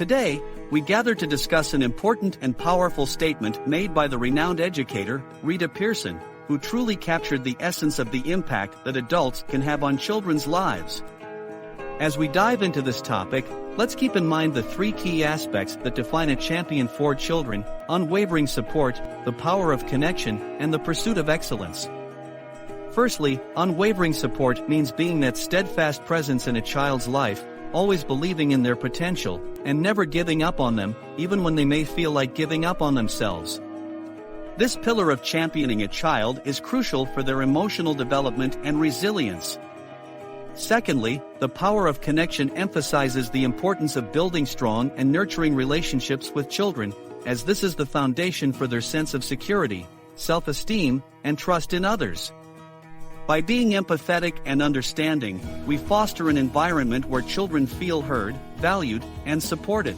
Today, we gather to discuss an important and powerful statement made by the renowned educator, Rita Pierson, who truly captured the essence of the impact that adults can have on children's lives. As we dive into this topic, let's keep in mind the three key aspects that define a champion for children: unwavering support, the power of connection, and the pursuit of excellence. Firstly, unwavering support means being that steadfast presence in a child's life, always believing in their potential, and never giving up on them, even when they may feel like giving up on themselves. This pillar of championing a child is crucial for their emotional development and resilience. Secondly, the power of connection emphasizes the importance of building strong and nurturing relationships with children, as this is the foundation for their sense of security, self-esteem, and trust in others. By being empathetic and understanding, we foster an environment where children feel heard, valued, and supported.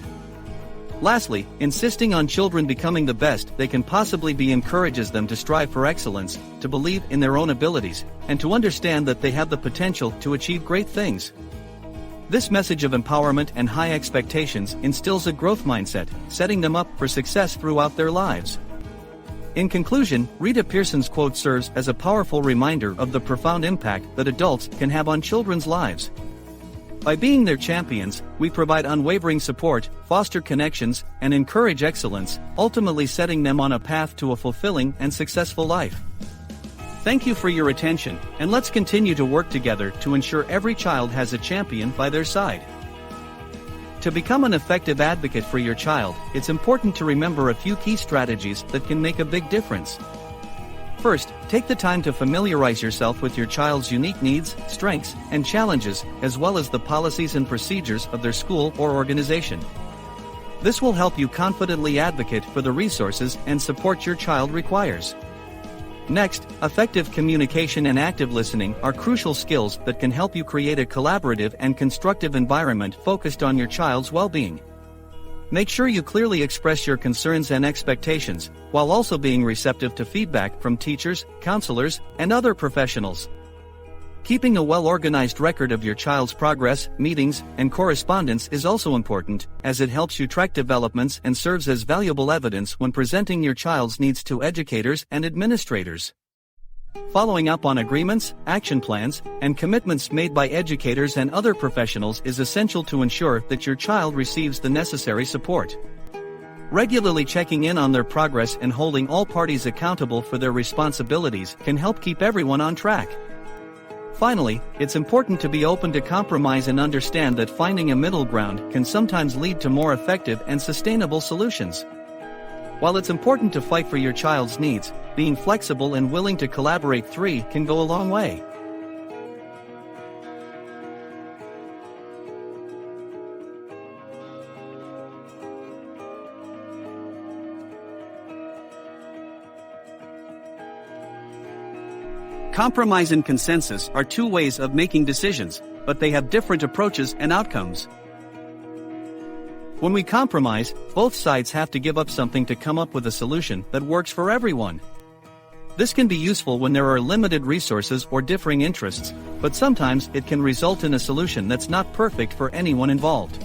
Lastly, insisting on children becoming the best they can possibly be encourages them to strive for excellence, to believe in their own abilities, and to understand that they have the potential to achieve great things. This message of empowerment and high expectations instills a growth mindset, setting them up for success throughout their lives. In conclusion, Rita Pierson's quote serves as a powerful reminder of the profound impact that adults can have on children's lives. By being their champions, we provide unwavering support, foster connections, and encourage excellence, ultimately setting them on a path to a fulfilling and successful life. Thank you for your attention, and let's continue to work together to ensure every child has a champion by their side. To become an effective advocate for your child, it's important to remember a few key strategies that can make a big difference. First, take the time to familiarize yourself with your child's unique needs, strengths, and challenges, as well as the policies and procedures of their school or organization. This will help you confidently advocate for the resources and support your child requires. Next, effective communication and active listening are crucial skills that can help you create a collaborative and constructive environment focused on your child's well-being. Make sure you clearly express your concerns and expectations, while also being receptive to feedback from teachers, counselors, and other professionals. Keeping a well-organized record of your child's progress, meetings, and correspondence is also important, as it helps you track developments and serves as valuable evidence when presenting your child's needs to educators and administrators. Following up on agreements, action plans, and commitments made by educators and other professionals is essential to ensure that your child receives the necessary support. Regularly checking in on their progress and holding all parties accountable for their responsibilities can help keep everyone on track. Finally, it's important to be open to compromise and understand that finding a middle ground can sometimes lead to more effective and sustainable solutions. While it's important to fight for your child's needs, being flexible and willing to collaborate can go a long way. Compromise and consensus are two ways of making decisions, but they have different approaches and outcomes. When we compromise, both sides have to give up something to come up with a solution that works for everyone. This can be useful when there are limited resources or differing interests, but sometimes it can result in a solution that's not perfect for anyone involved.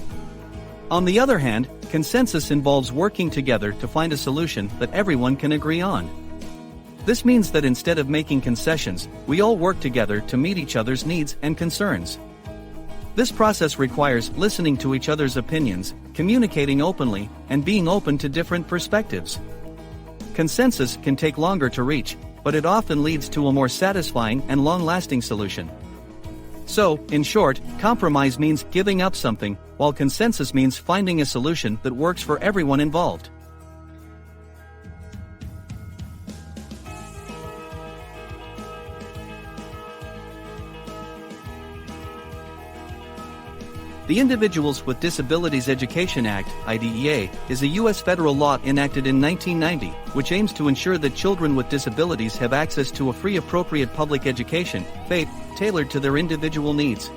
On the other hand, consensus involves working together to find a solution that everyone can agree on. This means that instead of making concessions, we all work together to meet each other's needs and concerns. This process requires listening to each other's opinions, communicating openly, and being open to different perspectives. Consensus can take longer to reach, but it often leads to a more satisfying and long-lasting solution. So, in short, compromise means giving up something, while consensus means finding a solution that works for everyone involved. The Individuals with Disabilities Education Act, IDEA, is a U.S. federal law enacted in 1990, which aims to ensure that children with disabilities have access to a free appropriate public education, FAPE, tailored to their individual needs.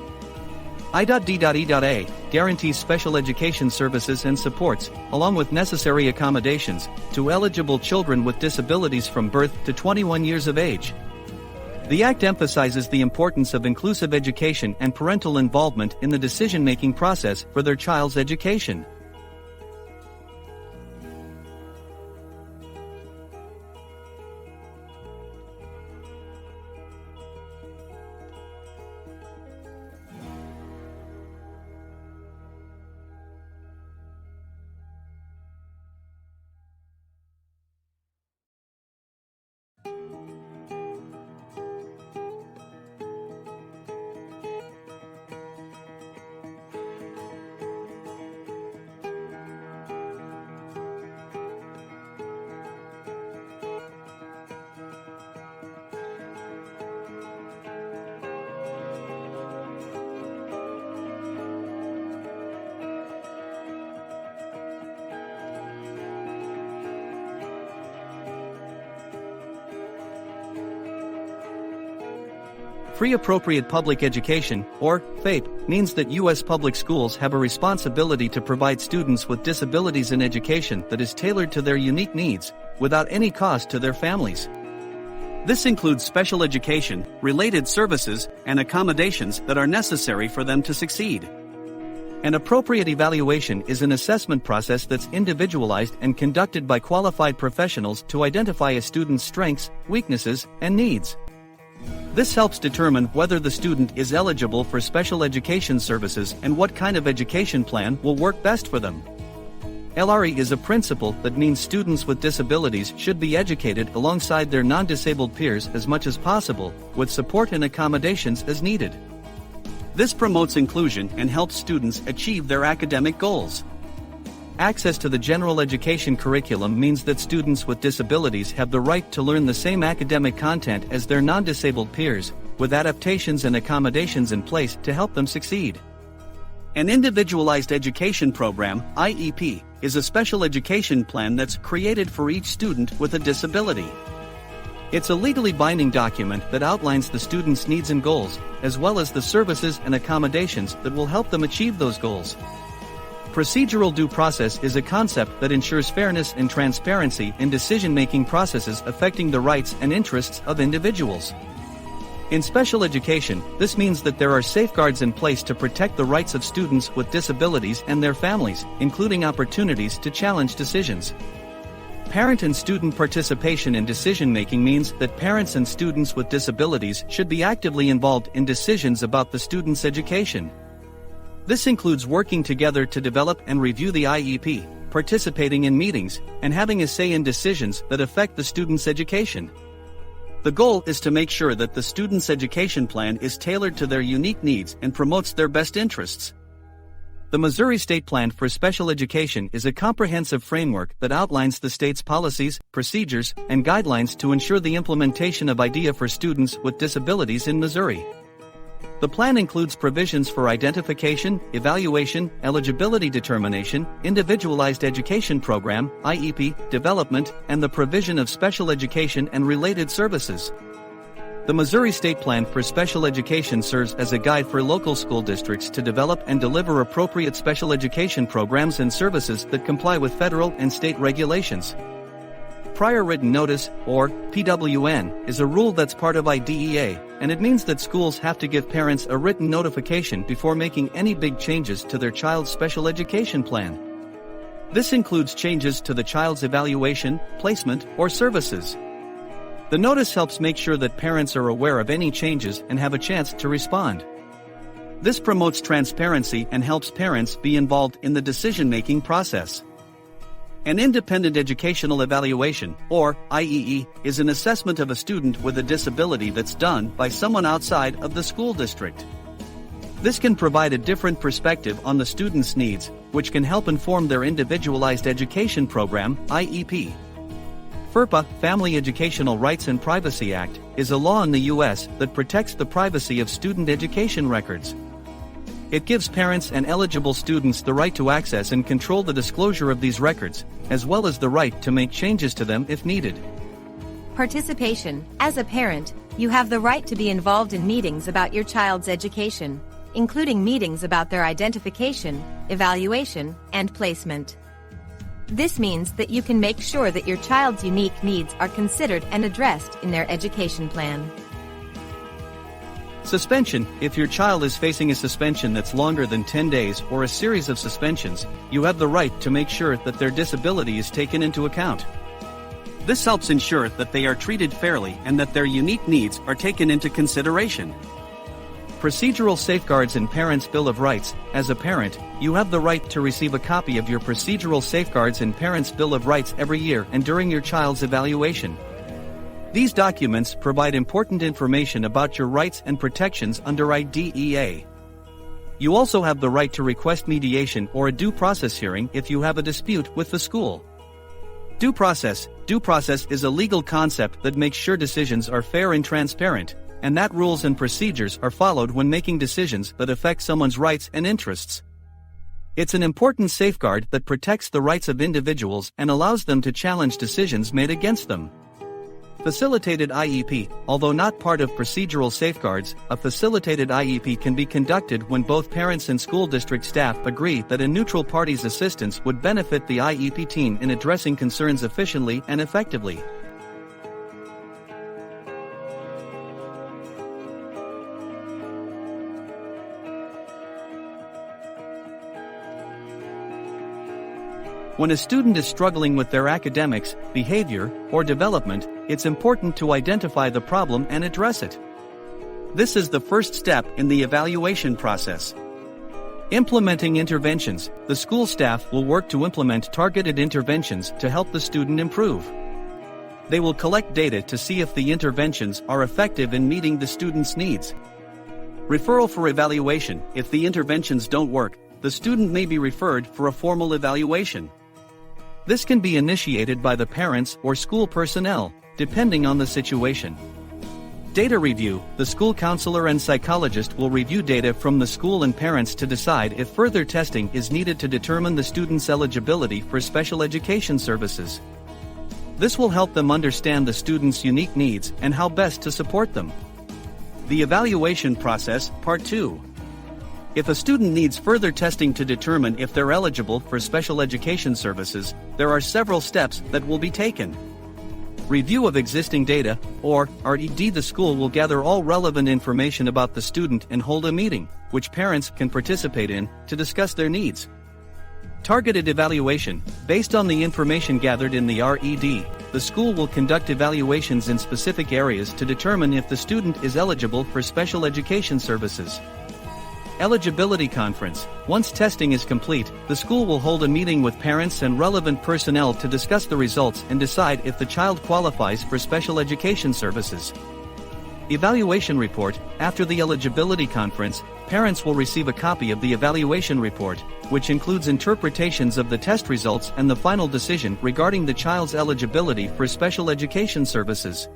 I.D.A. guarantees special education services and supports, along with necessary accommodations, to eligible children with disabilities from birth to 21 years of age. The Act emphasizes the importance of inclusive education and parental involvement in the decision-making process for their child's education. Free appropriate public education, or FAPE, means that U.S. public schools have a responsibility to provide students with disabilities an education that is tailored to their unique needs, without any cost to their families. This includes special education, related services, and accommodations that are necessary for them to succeed. An appropriate evaluation is an assessment process that's individualized and conducted by qualified professionals to identify a student's strengths, weaknesses, and needs. This helps determine whether the student is eligible for special education services and what kind of education plan will work best for them. LRE is a principle that means students with disabilities should be educated alongside their non-disabled peers as much as possible, with support and accommodations as needed. This promotes inclusion and helps students achieve their academic goals. Access to the general education curriculum means that students with disabilities have the right to learn the same academic content as their non-disabled peers, with adaptations and accommodations in place to help them succeed. An individualized education program, IEP, is a special education plan that's created for each student with a disability. It's a legally binding document that outlines the student's needs and goals, as well as the services and accommodations that will help them achieve those goals. Procedural due process is a concept that ensures fairness and transparency in decision-making processes affecting the rights and interests of individuals. In special education, this means that there are safeguards in place to protect the rights of students with disabilities and their families, including opportunities to challenge decisions. Parent and student participation in decision-making means that parents and students with disabilities should be actively involved in decisions about the student's education. This includes working together to develop and review the IEP, participating in meetings, and having a say in decisions that affect the student's education. The goal is to make sure that the student's education plan is tailored to their unique needs and promotes their best interests. The Missouri State Plan for Special Education is a comprehensive framework that outlines the state's policies, procedures, and guidelines to ensure the implementation of IDEA for students with disabilities in Missouri. The plan includes provisions for identification, evaluation, eligibility determination, individualized education program, IEP, development, and the provision of special education and related services. The Missouri State Plan for Special Education serves as a guide for local school districts to develop and deliver appropriate special education programs and services that comply with federal and state regulations. Prior Written Notice, or PWN, is a rule that's part of IDEA, and it means that schools have to give parents a written notification before making any big changes to their child's special education plan. This includes changes to the child's evaluation, placement, or services. The notice helps make sure that parents are aware of any changes and have a chance to respond. This promotes transparency and helps parents be involved in the decision-making process. An independent educational evaluation, or IEE, is an assessment of a student with a disability that's done by someone outside of the school district. This can provide a different perspective on the student's needs, which can help inform their individualized education program, IEP. FERPA, Family Educational Rights and Privacy Act, is a law in the U.S. that protects the privacy of student education records. It gives parents and eligible students the right to access and control the disclosure of these records, as well as the right to make changes to them if needed. Participation. As a parent, you have the right to be involved in meetings about your child's education, including meetings about their identification, evaluation, and placement. This means that you can make sure that your child's unique needs are considered and addressed in their education plan. Suspension. If your child is facing a suspension that's longer than 10 days or a series of suspensions, you have the right to make sure that their disability is taken into account. This helps ensure that they are treated fairly and that their unique needs are taken into consideration. Procedural safeguards in Parents' Bill of Rights. As a parent, you have the right to receive a copy of your Procedural Safeguards in Parents' Bill of Rights every year and during your child's evaluation. These documents provide important information about your rights and protections under IDEA. You also have the right to request mediation or a due process hearing if you have a dispute with the school. Due process. Due process is a legal concept that makes sure decisions are fair and transparent, and that rules and procedures are followed when making decisions that affect someone's rights and interests. It's an important safeguard that protects the rights of individuals and allows them to challenge decisions made against them. Facilitated IEP. Although not part of procedural safeguards, a facilitated IEP can be conducted when both parents and school district staff agree that a neutral party's assistance would benefit the IEP team in addressing concerns efficiently and effectively. When a student is struggling with their academics, behavior, or development, it's important to identify the problem and address it. This is the first step in the evaluation process. Implementing interventions. The school staff will work to implement targeted interventions to help the student improve. They will collect data to see if the interventions are effective in meeting the student's needs. Referral for evaluation. If the interventions don't work, the student may be referred for a formal evaluation. This can be initiated by the parents or school personnel, depending on the situation. Data review. The school counselor and psychologist will review data from the school and parents to decide if further testing is needed to determine the student's eligibility for special education services. This will help them understand the student's unique needs and how best to support them. The evaluation process, Part 2. If a student needs further testing to determine if they're eligible for special education services, there are several steps that will be taken. Review of existing data, or RED. The school will gather all relevant information about the student and hold a meeting, which parents can participate in, to discuss their needs. Targeted evaluation. Based on the information gathered in the RED, the school will conduct evaluations in specific areas to determine if the student is eligible for special education services. Eligibility conference. Once testing is complete, the school will hold a meeting with parents and relevant personnel to discuss the results and decide if the child qualifies for special education services. Evaluation report. After the eligibility conference, parents will receive a copy of the evaluation report, which includes interpretations of the test results and the final decision regarding the child's eligibility for special education services.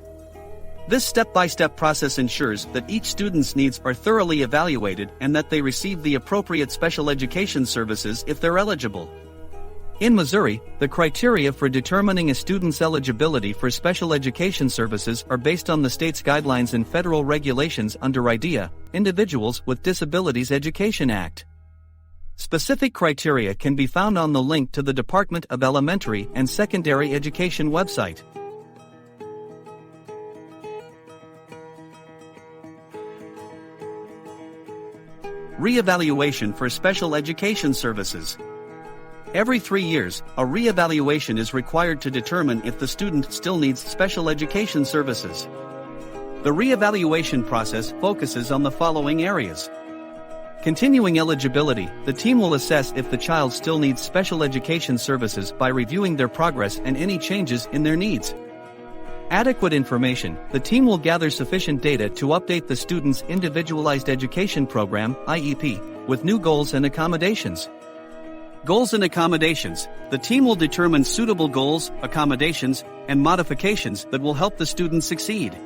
This step-by-step process ensures that each student's needs are thoroughly evaluated and that they receive the appropriate special education services if they're eligible. In Missouri, the criteria for determining a student's eligibility for special education services are based on the state's guidelines and federal regulations under IDEA, Individuals with Disabilities Education Act. Specific criteria can be found on the link to the Department of Elementary and Secondary Education website. Re-evaluation for special education services. Every 3 years, a re-evaluation is required to determine if the student still needs special education services. The re-evaluation process focuses on the following areas. Continuing eligibility. The team will assess if the child still needs special education services by reviewing their progress and any changes in their needs. Adequate information. The team will gather sufficient data to update the student's Individualized Education Program, IEP, with new goals and accommodations. Goals and accommodations. The team will determine suitable goals, accommodations, and modifications that will help the student succeed.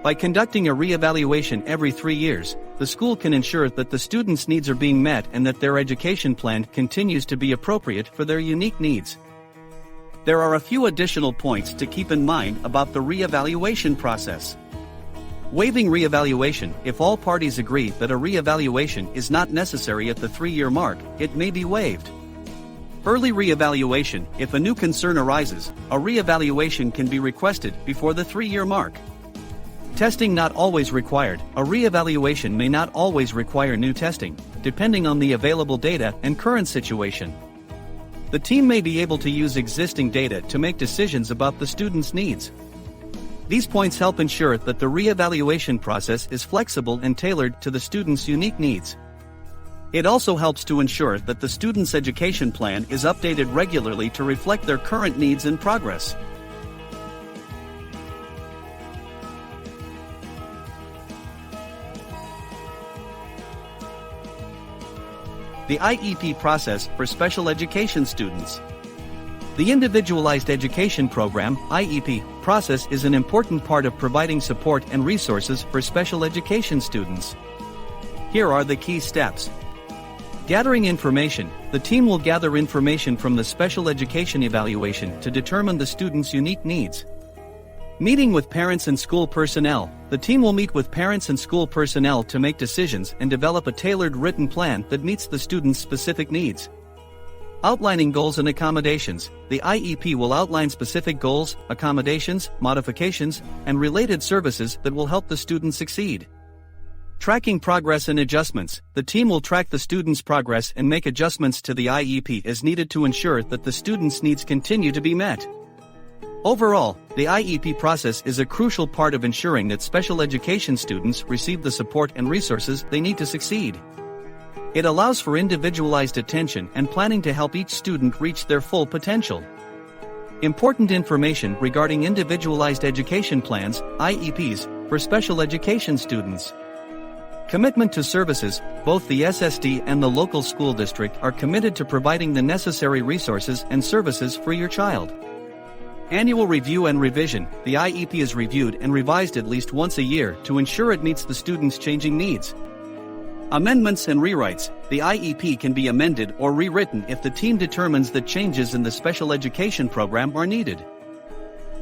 By conducting a re-evaluation every 3 years, the school can ensure that the student's needs are being met and that their education plan continues to be appropriate for their unique needs. There are a few additional points to keep in mind about the re-evaluation process. Waiving re-evaluation. If all parties agree that a re-evaluation is not necessary at the 3-year mark, it may be waived. Early re-evaluation. If a new concern arises, a re-evaluation can be requested before the 3-year mark. Testing not always required. A re-evaluation may not always require new testing, depending on the available data and current situation. The team may be able to use existing data to make decisions about the student's needs. These points help ensure that the re-evaluation process is flexible and tailored to the student's unique needs. It also helps to ensure that the student's education plan is updated regularly to reflect their current needs and progress. The IEP process for special education students. The Individualized Education Program, IEP, process is an important part of providing support and resources for special education students. Here are the key steps. Gathering information. The team will gather information from the special education evaluation to determine the student's unique needs. Meeting with parents and school personnel. The team will meet with parents and school personnel to make decisions and develop a tailored written plan that meets the student's specific needs. Outlining goals and accommodations. The IEP will outline specific goals, accommodations, modifications, and related services that will help the student succeed. Tracking progress and adjustments. The team will track the student's progress and make adjustments to the IEP as needed to ensure that the student's needs continue to be met. Overall, the IEP process is a crucial part of ensuring that special education students receive the support and resources they need to succeed. It allows for individualized attention and planning to help each student reach their full potential. Important information regarding individualized education plans, IEPs, for special education students. Commitment to services. Both the SSD and the local school district are committed to providing the necessary resources and services for your child. Annual review and revision. The IEP is reviewed and revised at least once a year to ensure it meets the student's changing needs. Amendments and rewrites. The IEP can be amended or rewritten if the team determines that changes in the special education program are needed.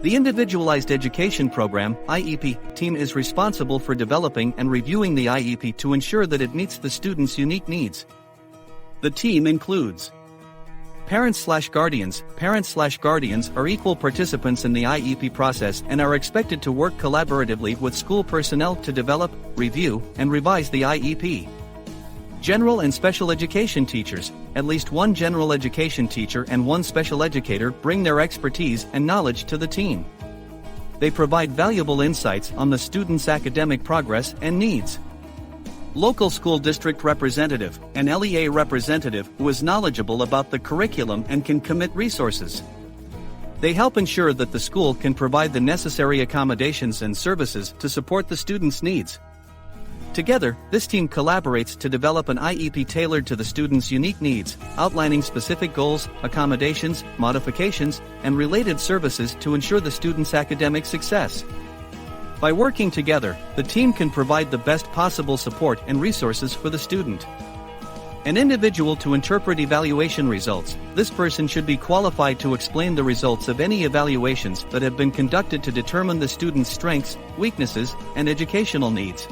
The Individualized Education Program (IEP) team is responsible for developing and reviewing the IEP to ensure that it meets the student's unique needs. The team includes parents/guardians. Parents/guardians are equal participants in the IEP process and are expected to work collaboratively with school personnel to develop, review, and revise the IEP. General and special education teachers. At least one general education teacher and one special educator bring their expertise and knowledge to the team. They provide valuable insights on the student's academic progress and needs. Local school district representative, an LEA representative who is knowledgeable about the curriculum and can commit resources. They help ensure that the school can provide the necessary accommodations and services to support the student's needs. Together, this team collaborates to develop an IEP tailored to the student's unique needs, outlining specific goals, accommodations, modifications, and related services to ensure the student's academic success. By working together, the team can provide the best possible support and resources for the student. An individual to interpret evaluation results. This person should be qualified to explain the results of any evaluations that have been conducted to determine the student's strengths, weaknesses, and educational needs.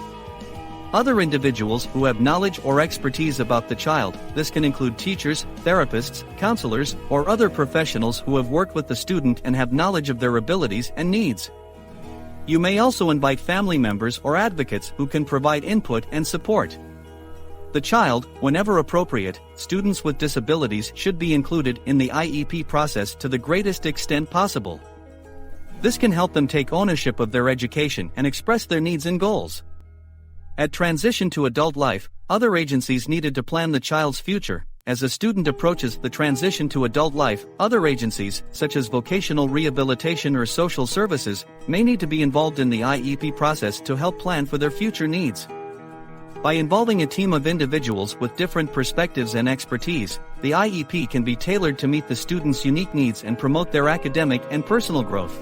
Other individuals who have knowledge or expertise about the child. This can include teachers, therapists, counselors, or other professionals who have worked with the student and have knowledge of their abilities and needs. You may also invite family members or advocates who can provide input and support. The child, whenever appropriate, students with disabilities should be included in the IEP process to the greatest extent possible. This can help them take ownership of their education and express their needs and goals. At transition to adult life, other agencies needed to plan the child's future. As a student approaches the transition to adult life, other agencies, such as vocational rehabilitation or social services, may need to be involved in the IEP process to help plan for their future needs. By involving a team of individuals with different perspectives and expertise, the IEP can be tailored to meet the student's unique needs and promote their academic and personal growth.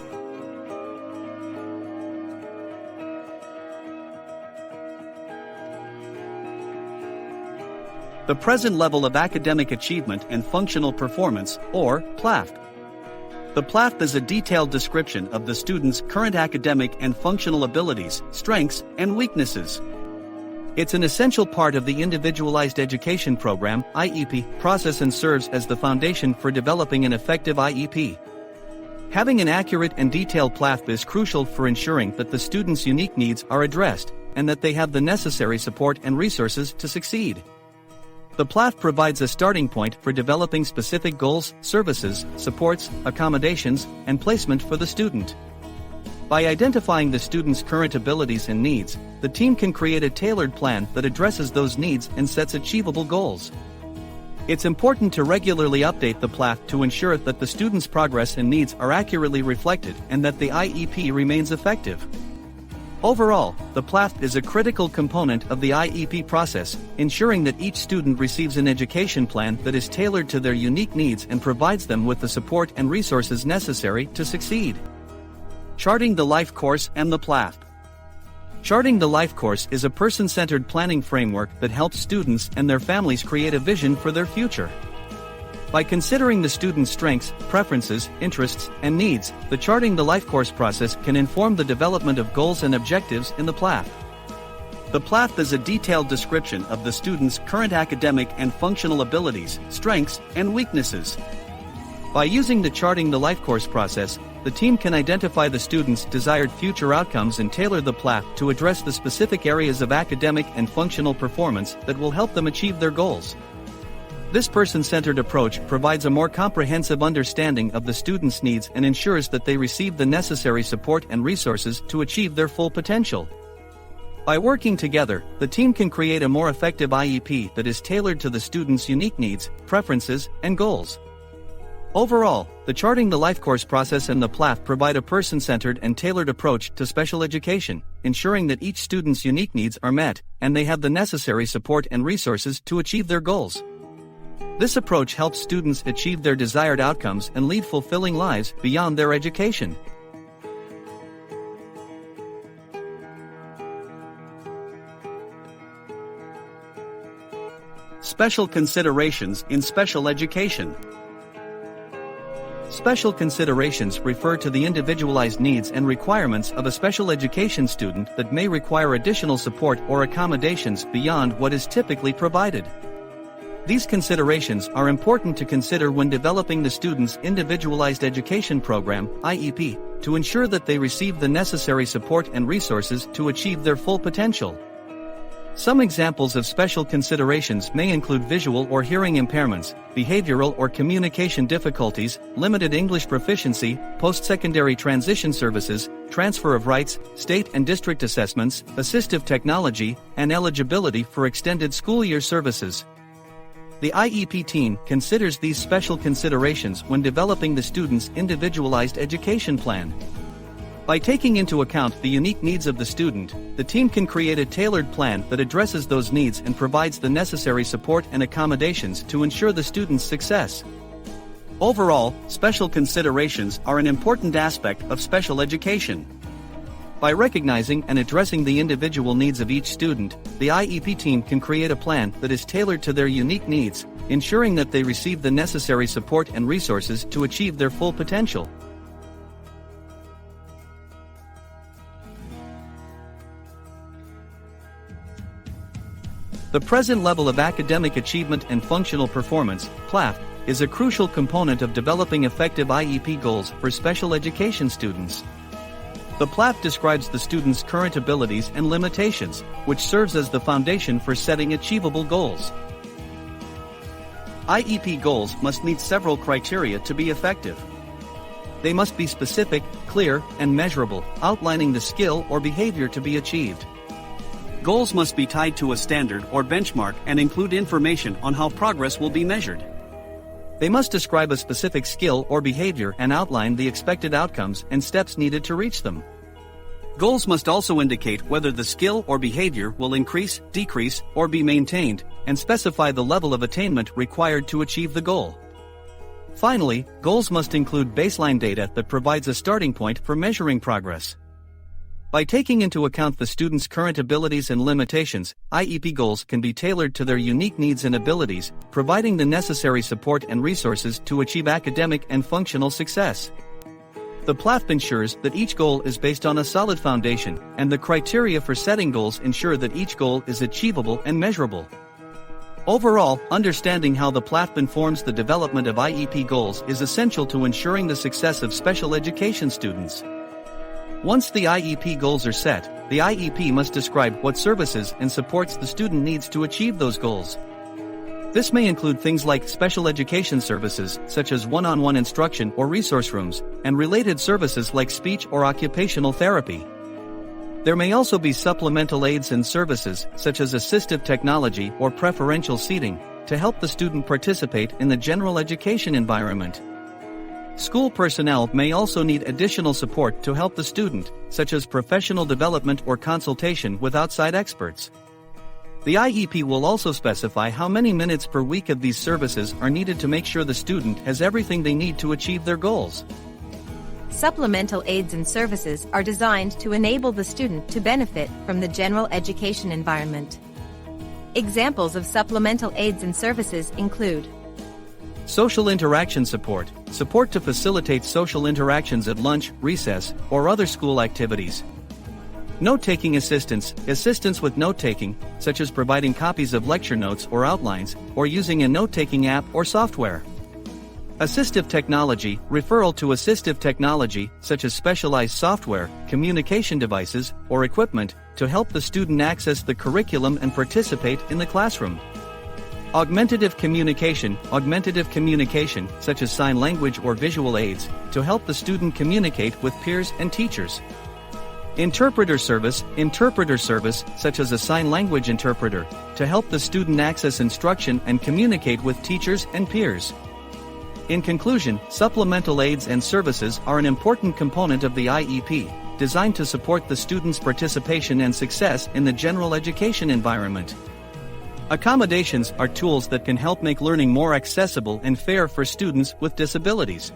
The present level of academic achievement and functional performance, or PLAFP. The PLAFP is a detailed description of the student's current academic and functional abilities, strengths, and weaknesses. It's an essential part of the Individualized Education Program (IEP) process and serves as the foundation for developing an effective IEP. Having an accurate and detailed PLAFP is crucial for ensuring that the student's unique needs are addressed, and that they have the necessary support and resources to succeed. The PLAFP provides a starting point for developing specific goals, services, supports, accommodations, and placement for the student. By identifying the student's current abilities and needs, the team can create a tailored plan that addresses those needs and sets achievable goals. It's important to regularly update the PLAFP to ensure that the student's progress and needs are accurately reflected and that the IEP remains effective. Overall, the PLAFP is a critical component of the IEP process, ensuring that each student receives an education plan that is tailored to their unique needs and provides them with the support and resources necessary to succeed. Charting the Life Course and the PLAFP. Charting the Life Course is a person-centered planning framework that helps students and their families create a vision for their future. By considering the student's strengths, preferences, interests, and needs, the Charting the Life course process can inform the development of goals and objectives in the PLAF. The PLAF is a detailed description of the student's current academic and functional abilities, strengths, and weaknesses. By using the Charting the Life course process, the team can identify the student's desired future outcomes and tailor the PLAF to address the specific areas of academic and functional performance that will help them achieve their goals. This person-centered approach provides a more comprehensive understanding of the student's needs and ensures that they receive the necessary support and resources to achieve their full potential. By working together, the team can create a more effective IEP that is tailored to the student's unique needs, preferences, and goals. Overall, the Charting the Life course process and the PLAF provide a person-centered and tailored approach to special education, ensuring that each student's unique needs are met, and they have the necessary support and resources to achieve their goals. This approach helps students achieve their desired outcomes and lead fulfilling lives beyond their education. Special considerations in special education. Special considerations refer to the individualized needs and requirements of a special education student that may require additional support or accommodations beyond what is typically provided. These considerations are important to consider when developing the student's individualized education program, IEP, to ensure that they receive the necessary support and resources to achieve their full potential. Some examples of special considerations may include visual or hearing impairments, behavioral or communication difficulties, limited English proficiency, post-secondary transition services, transfer of rights, state and district assessments, assistive technology, and eligibility for extended school year services. The IEP team considers these special considerations when developing the student's individualized education plan. By taking into account the unique needs of the student, the team can create a tailored plan that addresses those needs and provides the necessary support and accommodations to ensure the student's success. Overall, special considerations are an important aspect of special education. By recognizing and addressing the individual needs of each student, the IEP team can create a plan that is tailored to their unique needs, ensuring that they receive the necessary support and resources to achieve their full potential. The present level of academic achievement and functional performance, PLAF, is a crucial component of developing effective IEP goals for special education students. The PLAF describes the student's current abilities and limitations, which serves as the foundation for setting achievable goals. IEP goals must meet several criteria to be effective. They must be specific, clear, and measurable, outlining the skill or behavior to be achieved. Goals must be tied to a standard or benchmark and include information on how progress will be measured. They must describe a specific skill or behavior and outline the expected outcomes and steps needed to reach them. Goals must also indicate whether the skill or behavior will increase, decrease, or be maintained, and specify the level of attainment required to achieve the goal. Finally, goals must include baseline data that provides a starting point for measuring progress. By taking into account the student's current abilities and limitations, IEP goals can be tailored to their unique needs and abilities, providing the necessary support and resources to achieve academic and functional success. The PLAF ensures that each goal is based on a solid foundation, and the criteria for setting goals ensure that each goal is achievable and measurable. Overall, understanding how the PLAF informs the development of IEP goals is essential to ensuring the success of special education students. Once the IEP goals are set, the IEP must describe what services and supports the student needs to achieve those goals. This may include things like special education services, such as one-on-one instruction or resource rooms, and related services like speech or occupational therapy. There may also be supplemental aids and services, such as assistive technology or preferential seating, to help the student participate in the general education environment. School personnel may also need additional support to help the student, such as professional development or consultation with outside experts. The IEP will also specify how many minutes per week of these services are needed to make sure the student has everything they need to achieve their goals. Supplemental aids and services are designed to enable the student to benefit from the general education environment. Examples of supplemental aids and services include Social interaction support, support to facilitate social interactions at lunch, recess, or other school activities. Note-taking assistance, assistance with note-taking, such as providing copies of lecture notes or outlines, or using a note-taking app or software. Assistive technology, referral to assistive technology, such as specialized software, communication devices, or equipment, to help the student access the curriculum and participate in the classroom. Augmentative communication, such as sign language or visual aids, to help the student communicate with peers and teachers. Interpreter service, such as a sign language interpreter, to help the student access instruction and communicate with teachers and peers. In conclusion, supplemental aids and services are an important component of the IEP, designed to support the student's participation and success in the general education environment. Accommodations are tools that can help make learning more accessible and fair for students with disabilities.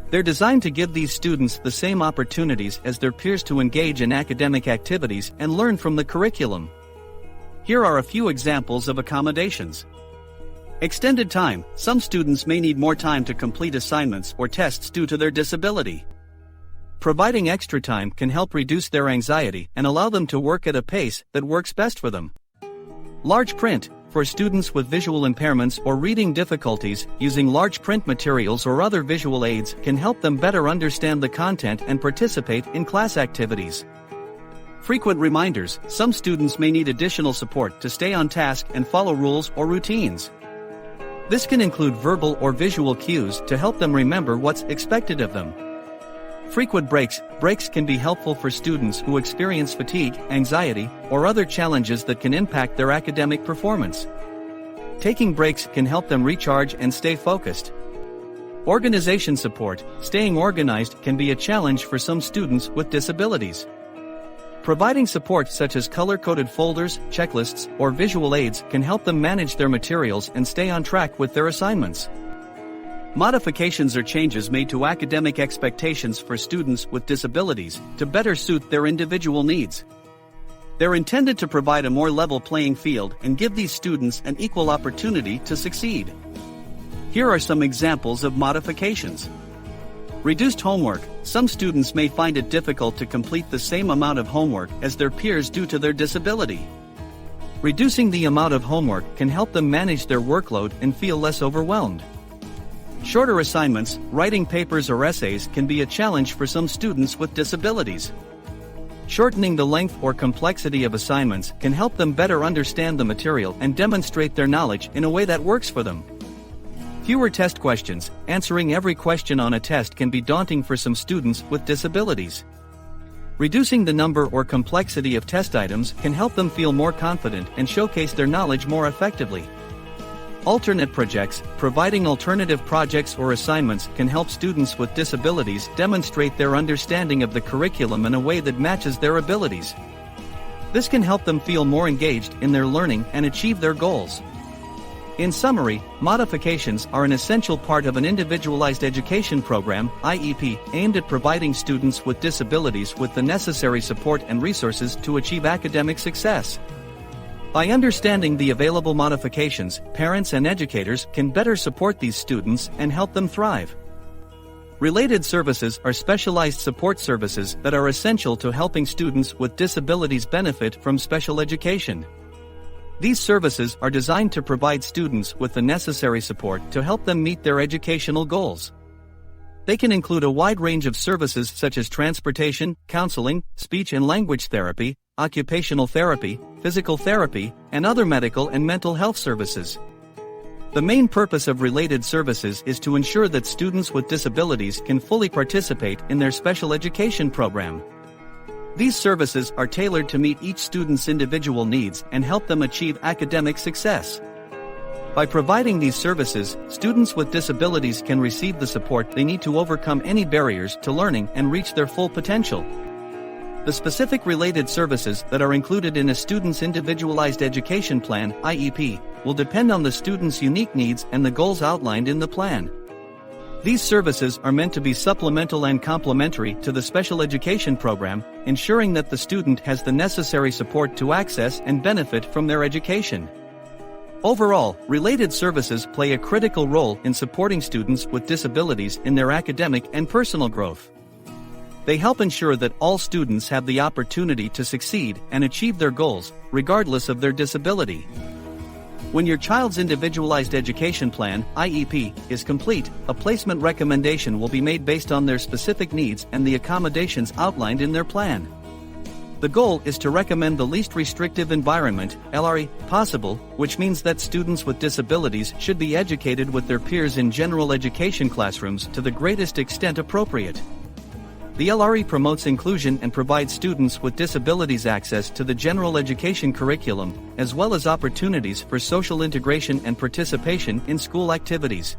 They're designed to give these students the same opportunities as their peers to engage in academic activities and learn from the curriculum. Here are a few examples of accommodations. Extended time. Some students may need more time to complete assignments or tests due to their disability. Providing extra time can help reduce their anxiety and allow them to work at a pace that works best for them. Large print. For students with visual impairments or reading difficulties, using large print materials or other visual aids can help them better understand the content and participate in class activities. Frequent reminders. Some students may need additional support to stay on task and follow rules or routines. This can include verbal or visual cues to help them remember what's expected of them. Frequent breaks. Breaks can be helpful for students who experience fatigue, anxiety, or other challenges that can impact their academic performance. Taking breaks can help them recharge and stay focused. Organization support. Staying organized can be a challenge for some students with disabilities. Providing support such as color-coded folders, checklists, or visual aids can help them manage their materials and stay on track with their assignments. Modifications or changes made to academic expectations for students with disabilities to better suit their individual needs. They're intended to provide a more level playing field and give these students an equal opportunity to succeed. Here are some examples of modifications. Reduced homework. Some students may find it difficult to complete the same amount of homework as their peers due to their disability. Reducing the amount of homework can help them manage their workload and feel less overwhelmed. Shorter assignments. Writing papers or essays can be a challenge for some students with disabilities. Shortening the length or complexity of assignments can help them better understand the material and demonstrate their knowledge in a way that works for them. Fewer test questions. Answering every question on a test can be daunting for some students with disabilities. Reducing the number or complexity of test items can help them feel more confident and showcase their knowledge more effectively. Alternate projects. Providing alternative projects or assignments can help students with disabilities demonstrate their understanding of the curriculum in a way that matches their abilities. This can help them feel more engaged in their learning and achieve their goals. In summary, modifications are an essential part of an individualized education program, IEP, aimed at providing students with disabilities with the necessary support and resources to achieve academic success. By understanding the available modifications, parents and educators can better support these students and help them thrive. Related services are specialized support services that are essential to helping students with disabilities benefit from special education. These services are designed to provide students with the necessary support to help them meet their educational goals. They can include a wide range of services such as transportation, counseling, speech and language therapy, occupational therapy, physical therapy, and other medical and mental health services. The main purpose of related services is to ensure that students with disabilities can fully participate in their special education program. These services are tailored to meet each student's individual needs and help them achieve academic success. By providing these services, students with disabilities can receive the support they need to overcome any barriers to learning and reach their full potential. The specific related services that are included in a student's individualized education plan, IEP, will depend on the student's unique needs and the goals outlined in the plan. These services are meant to be supplemental and complementary to the special education program, ensuring that the student has the necessary support to access and benefit from their education. Overall, related services play a critical role in supporting students with disabilities in their academic and personal growth. They help ensure that all students have the opportunity to succeed and achieve their goals, regardless of their disability. When your child's individualized education plan, IEP, is complete, a placement recommendation will be made based on their specific needs and the accommodations outlined in their plan. The goal is to recommend the least restrictive environment, LRE, possible, which means that students with disabilities should be educated with their peers in general education classrooms to the greatest extent appropriate. The LRE promotes inclusion and provides students with disabilities access to the general education curriculum, as well as opportunities for social integration and participation in school activities.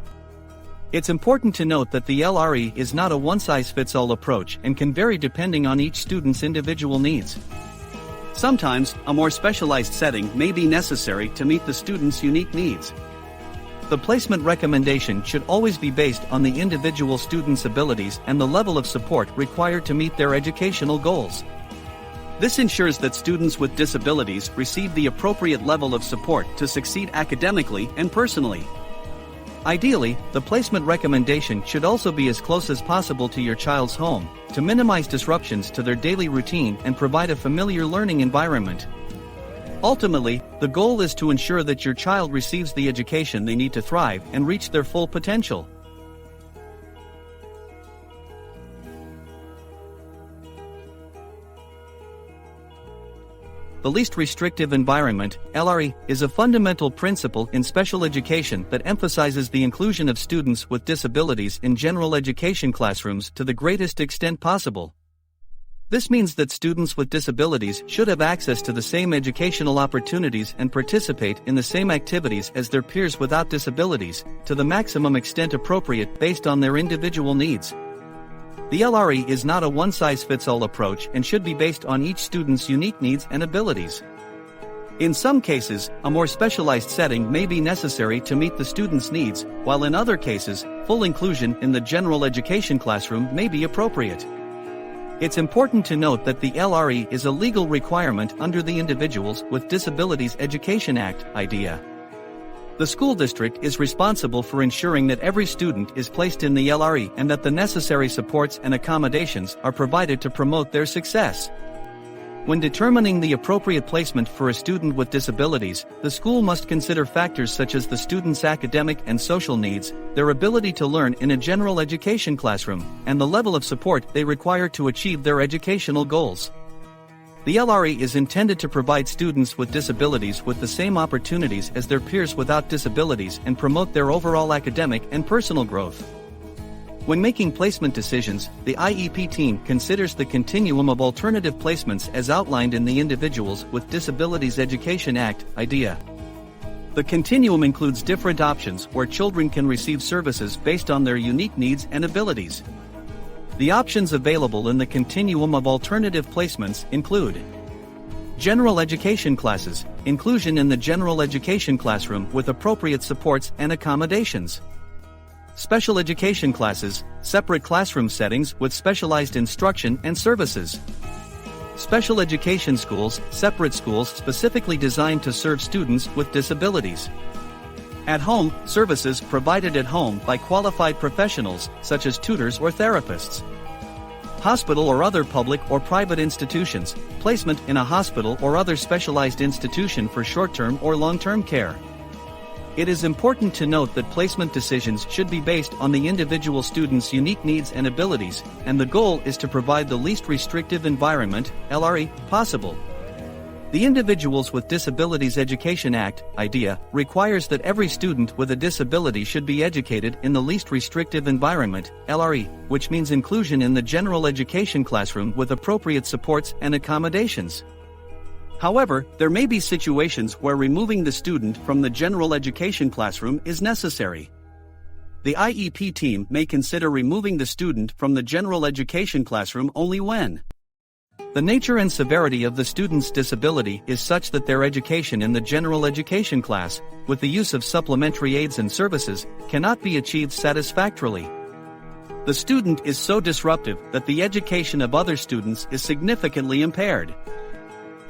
It's important to note that the LRE is not a one-size-fits-all approach and can vary depending on each student's individual needs. Sometimes, a more specialized setting may be necessary to meet the student's unique needs. The placement recommendation should always be based on the individual student's abilities and the level of support required to meet their educational goals. This ensures that students with disabilities receive the appropriate level of support to succeed academically and personally. Ideally, the placement recommendation should also be as close as possible to your child's home, to minimize disruptions to their daily routine and provide a familiar learning environment. Ultimately, the goal is to ensure that your child receives the education they need to thrive and reach their full potential. The least restrictive environment, LRE, is a fundamental principle in special education that emphasizes the inclusion of students with disabilities in general education classrooms to the greatest extent possible. This means that students with disabilities should have access to the same educational opportunities and participate in the same activities as their peers without disabilities, to the maximum extent appropriate based on their individual needs. The LRE is not a one-size-fits-all approach and should be based on each student's unique needs and abilities. In some cases, a more specialized setting may be necessary to meet the student's needs, while in other cases, full inclusion in the general education classroom may be appropriate. It's important to note that the LRE is a legal requirement under the Individuals with Disabilities Education Act, IDEA. The school district is responsible for ensuring that every student is placed in the LRE and that the necessary supports and accommodations are provided to promote their success. When determining the appropriate placement for a student with disabilities, the school must consider factors such as the student's academic and social needs, their ability to learn in a general education classroom, and the level of support they require to achieve their educational goals. The LRE is intended to provide students with disabilities with the same opportunities as their peers without disabilities and promote their overall academic and personal growth. When making placement decisions, the IEP team considers the continuum of alternative placements as outlined in the Individuals with Disabilities Education Act, IDEA. The continuum includes different options where children can receive services based on their unique needs and abilities. The options available in the continuum of alternative placements include general education classes, inclusion in the general education classroom with appropriate supports and accommodations. Special education classes, separate classroom settings with specialized instruction and services. Special education schools, separate schools specifically designed to serve students with disabilities. At home, services provided at home by qualified professionals, such as tutors or therapists. Hospital or other public or private institutions, placement in a hospital or other specialized institution for short-term or long-term care. It is important to note that placement decisions should be based on the individual student's unique needs and abilities, and the goal is to provide the least restrictive environment, LRE, possible. The Individuals with Disabilities Education Act, IDEA, requires that every student with a disability should be educated in the least restrictive environment, LRE, which means inclusion in the general education classroom with appropriate supports and accommodations. However, there may be situations where removing the student from the general education classroom is necessary. The IEP team may consider removing the student from the general education classroom only when the nature and severity of the student's disability is such that their education in the general education class, with the use of supplementary aids and services, cannot be achieved satisfactorily. The student is so disruptive that the education of other students is significantly impaired.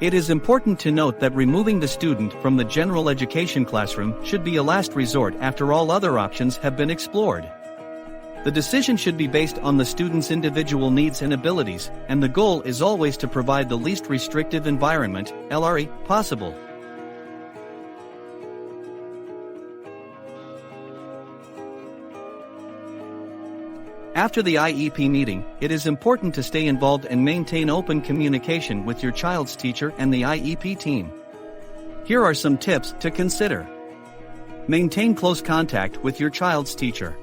It is important to note that removing the student from the general education classroom should be a last resort after all other options have been explored. The decision should be based on the student's individual needs and abilities, and the goal is always to provide the least restrictive environment, LRE, possible. After the IEP meeting, it is important to stay involved and maintain open communication with your child's teacher and the IEP team. Here are some tips to consider. Maintain close contact with your child's teacher.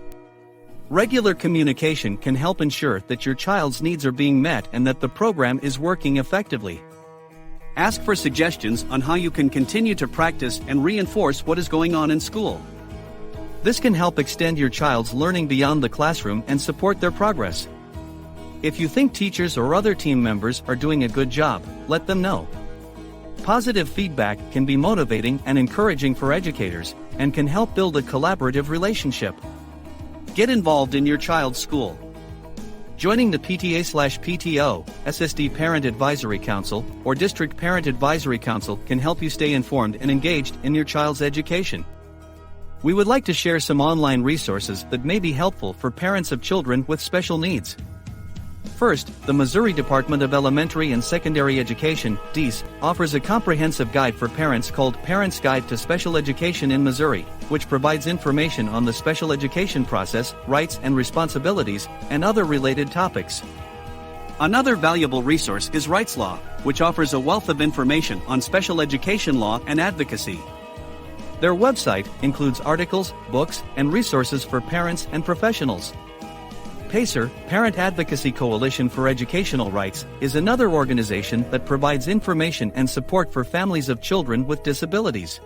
Regular communication can help ensure that your child's needs are being met and that the program is working effectively. Ask for suggestions on how you can continue to practice and reinforce what is going on in school. This can help extend your child's learning beyond the classroom and support their progress. If you think teachers or other team members are doing a good job, let them know. Positive feedback can be motivating and encouraging for educators, and can help build a collaborative relationship. Get involved in your child's school. Joining the PTA/PTO, SSD Parent Advisory Council, or District Parent Advisory Council can help you stay informed and engaged in your child's education. We would like to share some online resources that may be helpful for parents of children with special needs. First, the Missouri Department of Elementary and Secondary Education, DESE, offers a comprehensive guide for parents called Parents' Guide to Special Education in Missouri, which provides information on the special education process, rights and responsibilities, and other related topics. Another valuable resource is Rights Law, which offers a wealth of information on special education law and advocacy. Their website includes articles, books, and resources for parents and professionals. PACER, Parent Advocacy Coalition for Educational Rights, is another organization that provides information and support for families of children with disabilities.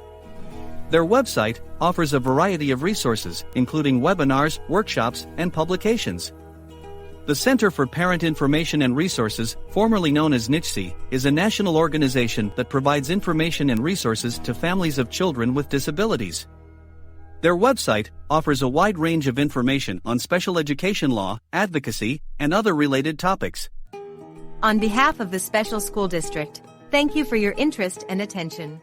Their website offers a variety of resources, including webinars, workshops, and publications. The Center for Parent Information and Resources, formerly known as NICHC, is a national organization that provides information and resources to families of children with disabilities. Their website offers a wide range of information on special education law, advocacy, and other related topics. On behalf of the Special School District, thank you for your interest and attention.